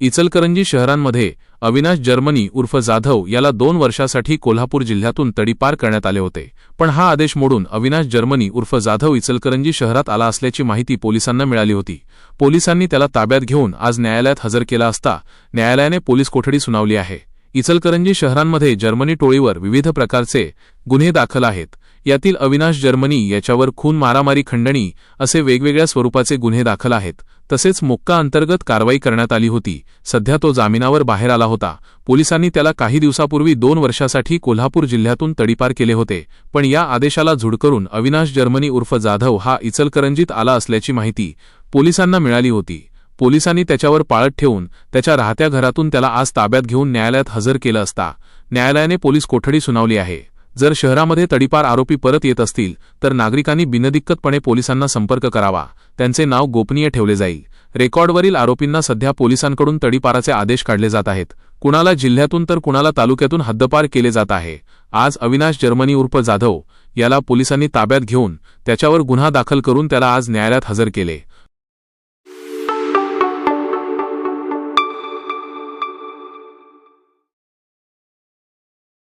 इचलकरंजी शहरांमध्ये अविनाश जर्मनी उर्फ जाधव याला 2 वर्षासाठी कोल्हापूर जिल्ह्यातून तडीपार करण्यात आले होते। पण हा आदेश मोडून अविनाश जर्मनी उर्फ जाधव इचलकरंजी शहरात आला असल्याची माहिती पोलिसांना मिळाली होती। पोलिसांनी त्याला ताब्यात घेऊन आज न्यायालयात हजर केला असता न्यायालयाने पोलीस कोठडी सुनावली आहे। इचलकरंजी शहरांमध्ये जर्मनी टोळीवर विविध प्रकारचे गुन्हे दाखल आहेत। यातील अविनाश जर्मनी याच्यावर खून, मारामारी, खंडणी असे वेगवेगळ्या स्वरूपाचे गुन्हे दाखल आहेत। तसेच मोक्का अंतर्गत कारवाई करण्यात आली होती। सध्या तो जामिनावर बाहेर आला होता। पोलिसांनी त्याला काही दिवसापूर्वी 2 वर्षासाठी कोल्हापूर जिल्ह्यातून तडीपार केले होते। पण या आदेशाला झुडकरून अविनाश जर्मनी उर्फ जाधव हा इचलकरंजीत आला असल्याची माहिती पोलिसांना मिळाली होती। पोलिसांनी त्याच्यावर पाळत ठेवून त्याच्या राहत्या घरातून त्याला आज ताब्यात घेऊन न्यायालयात हजर केलं असता न्यायालयाने पोलीस कोठडी सुनावली आहे। जर शहरामध्ये तडीपार आरोपी परत येत असतील तर नागरिकांनी बिनदिक्कतपणे पोलिसांना संपर्क करावा। त्यांचे नाव गोपनीय ठेवले जाईल। रेकॉर्डवरील आरोपींना सध्या पोलिसांकडून तडीपाराचे आदेश काढले जात आहेत। कुणाला जिल्ह्यातून तर कुणाला तालुक्यातून हद्दपार केले जात आहे। आज अविनाश जर्मनी उर्फ जाधव याला पोलिसांनी ताब्यात घेऊन त्याच्यावर गुन्हा दाखल करून त्याला आज न्यायालयात हजर केले।